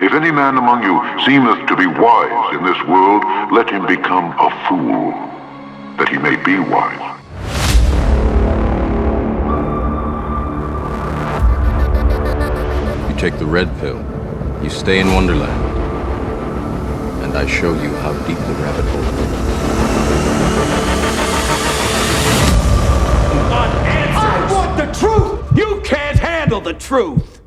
If any man among you seemeth to be wise in this world, let him become a fool, that he may be wise. You take the red pill, you stay in Wonderland, and I show you how deep the rabbit hole goes. I want the truth! You can't handle the truth!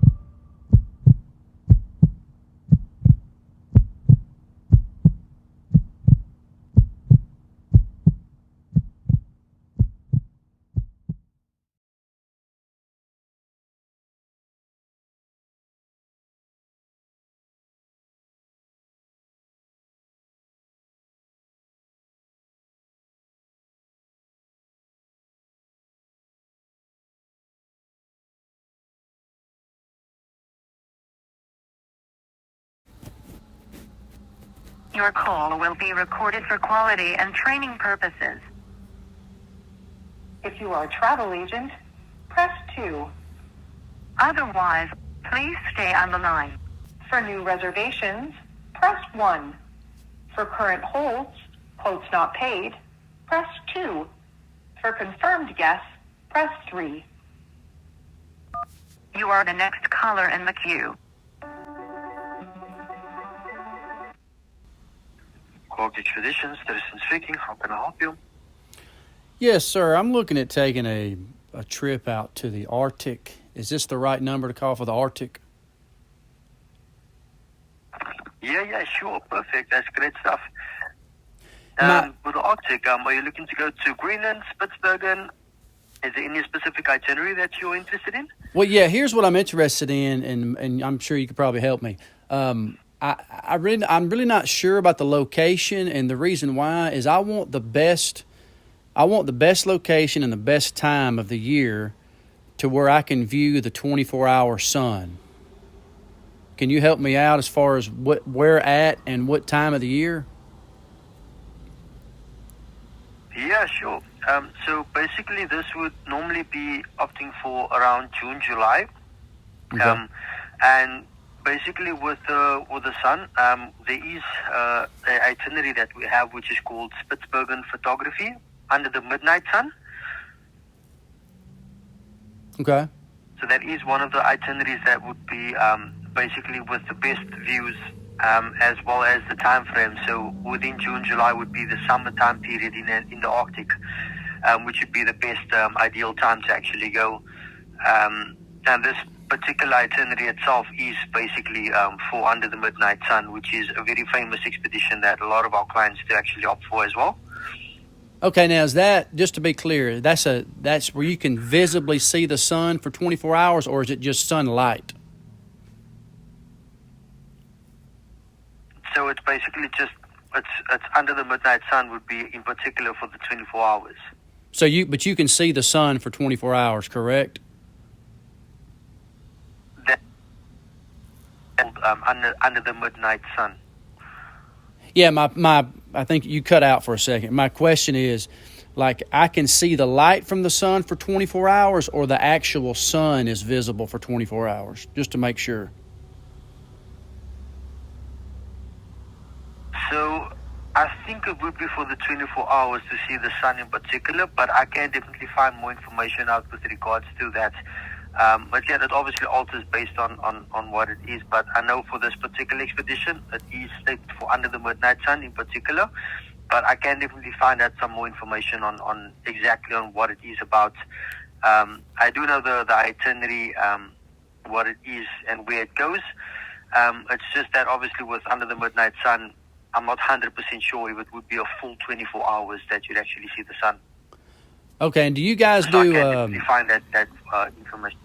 Your call will be recorded for quality and training purposes. If you are a travel agent, press 2. Otherwise, please stay on the line. For new reservations, press 1. For current holds, quotes not paid, press 2. For confirmed guests, press 3. You are the next caller in the queue. Cork Expeditions, Citizen speaking. How can I help you? Yes, sir. I'm looking at taking a trip out to the Arctic. Is this the right number to call for the Arctic? Yeah, sure. Perfect. That's great stuff. My- With the Arctic, are you looking to go to Greenland, Spitsbergen? Is there any specific itinerary that you're interested in? Well, yeah, here's what I'm interested in, and I'm sure you could probably help me. I'm really not sure about the location, and the reason why is I want the best location and the best time of the year to where I can view the 24-hour sun. Can you help me out as far as where at and what time of the year? Yeah, sure. So basically, this would normally be opting for around June, July, Okay. and basically with the sun, there is an itinerary that we have which is called Spitsbergen photography under the midnight sun. Okay. So that is one of the itineraries that would be basically with the best views as well as the time frame. So within June, July would be the summertime period in the Arctic, which would be the best ideal time to actually go. And this particular itinerary itself is basically for Under the Midnight Sun, which is a very famous expedition that a lot of our clients do actually opt for as well. Okay, now is that, just to be clear, that's where you can visibly see the sun for 24 hours, or is it just sunlight? So it's basically just it's Under the Midnight Sun would be in particular for the 24 hours. But you can see the sun for 24 hours, correct? That under the Midnight Sun. Yeah, I think you cut out for a second. My question is, like, I can see the light from the sun for 24 hours, or the actual sun is visible for 24 hours, just to make sure. So I think it would be for the 24 hours to see the sun in particular, but I can definitely find more information out with regards to that. But yeah, that obviously alters based on what it is. But I know for this particular expedition, it is stated for Under the Midnight Sun in particular. But I can definitely find out some more information on exactly on what it is about. I do know the itinerary, what it is and where it goes. It's just that obviously with Under the Midnight Sun, I'm not 100% sure if it would be a full 24 hours that you'd actually see the sun. Okay, and do you guys So I do? can definitely find that information.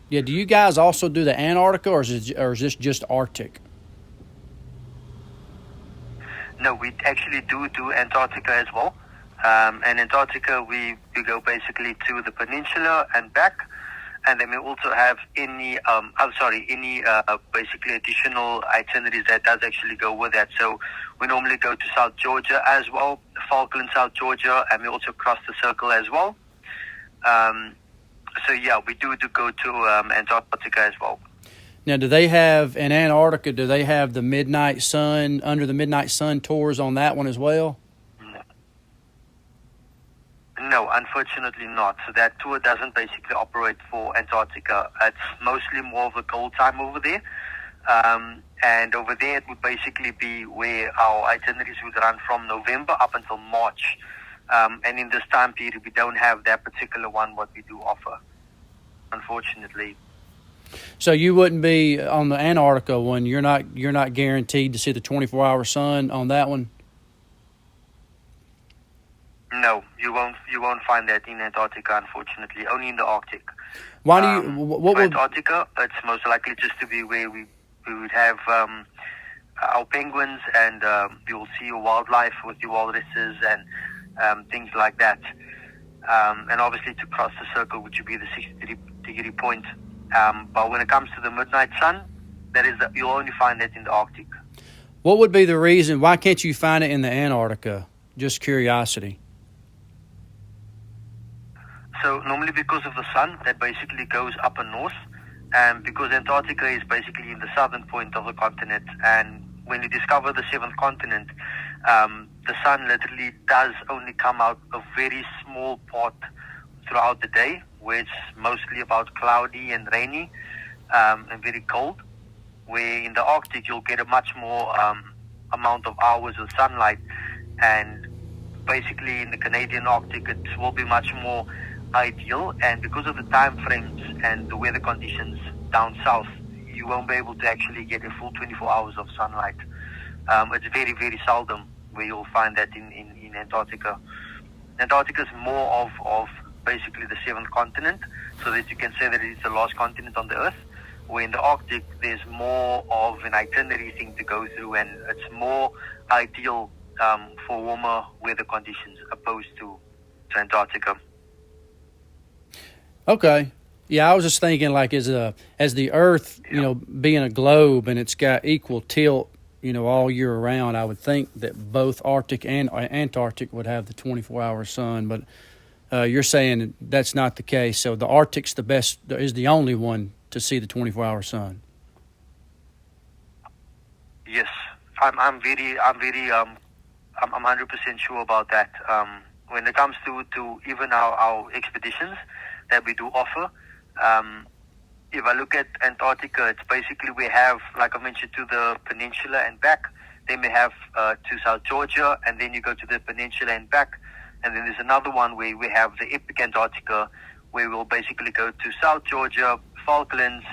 Yeah, do you guys also do the Antarctica, or is this just Arctic? No, we actually do Antarctica as well. And Antarctica, we go basically to the peninsula and back. And then we also have any basically additional itineraries that does actually go with that. So we normally go to South Georgia as well, Falkland, South Georgia, and we also cross the circle as well. So yeah, we do go to Antarctica as well. Now, do they have in Antarctica? Do they have the midnight sun under the midnight sun tours on that one as well? No, unfortunately not. So that tour doesn't basically operate for Antarctica. It's mostly more of a cold time over there. And over there it would basically be where our itineraries would run from November up until March. And in this time period, we don't have that particular one, what we do offer, unfortunately. So you wouldn't be on the Antarctica one. You're not guaranteed to see the 24-hour sun on that one. No, you won't find that in Antarctica, unfortunately. Only in the Arctic. Why do you? What for would? Antarctica, it's most likely just to be where we would have our penguins, and you will see your wildlife with your walruses and things like that. And obviously to cross the circle, which would be the 60-degree point. But when it comes to the midnight sun, you'll only find that in the Arctic. What would be the reason? Why can't you find it in the Antarctica? Just curiosity. So normally because of the sun that basically goes up and north, and because Antarctica is basically in the southern point of the continent, and when you discover the seventh continent, the sun literally does only come out a very small part throughout the day, where it's mostly about cloudy and rainy and very cold, where in the Arctic you'll get a much more amount of hours of sunlight, and basically in the Canadian Arctic it will be much more ideal, and because of the time frames and the weather conditions down south, you won't be able to actually get a full 24 hours of sunlight. It's very, very seldom where you'll find that in Antarctica. Antarctica is more of basically the seventh continent, so that you can say that it's the last continent on the earth, where in the Arctic there's more of an itinerary thing to go through, and it's more ideal for warmer weather conditions opposed to Antarctica. Okay. Yeah, I was just thinking like as the Earth, being a globe and it's got equal tilt, all year around, I would think that both Arctic and Antarctic would have the 24-hour sun, but you're saying that's not the case. So the Arctic's is the only one to see the 24-hour sun. Yes, I'm 100% sure about that. When it comes to even our expeditions that we do offer, if I look at Antarctica, it's basically we have, like I mentioned, to the peninsula and back. Then we have to South Georgia, and then you go to the peninsula and back. And then there's another one where we have the Epic Antarctica, where we'll basically go to South Georgia, Falklands,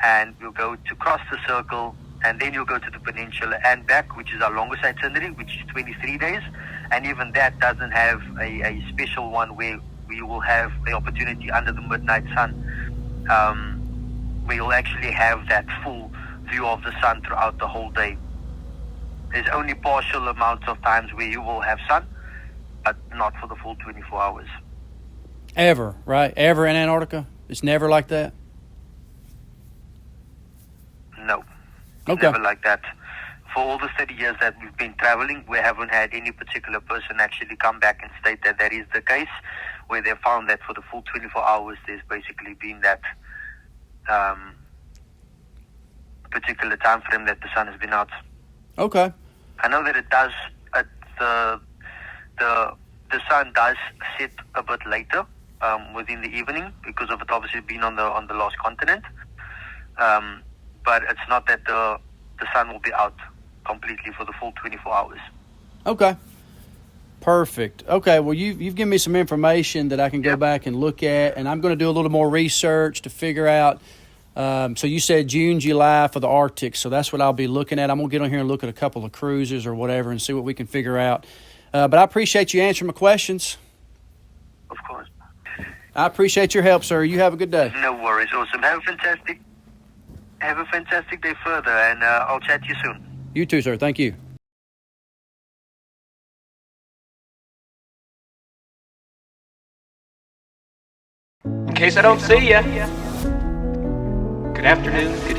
and we'll go to cross the circle, and then you'll go to the peninsula and back, which is our longest itinerary, which is 23 days. And even that doesn't have a special one where we will have the opportunity under the midnight sun, where you'll actually have that full view of the sun throughout the whole day. There's only partial amounts of times where you will have sun, but not for the full 24 hours. Ever, right? Ever in Antarctica? It's never like that? No. Okay. Never like that. For all the 30 years that we've been traveling, we haven't had any particular person actually come back and state that that is the case, where they found that for the full 24 hours there's basically been that particular time frame that the sun has been out. Okay. I know that it does, the sun does set a bit later within the evening because of it obviously being on the lost continent. But it's not that the sun will be out completely for the full 24 hours. Okay. Perfect. Okay, well, you've given me some information that I can go back and look at, and I'm going to do a little more research to figure out. So you said June, July for the Arctic, so that's what I'll be looking at. I'm going to get on here and look at a couple of cruises or whatever and see what we can figure out. But I appreciate you answering my questions. Of course. I appreciate your help, sir. You have a good day. No worries. Awesome. Have a fantastic day further, and I'll chat to you soon. You too, sir. Thank you. In case I don't see ya. Good afternoon, good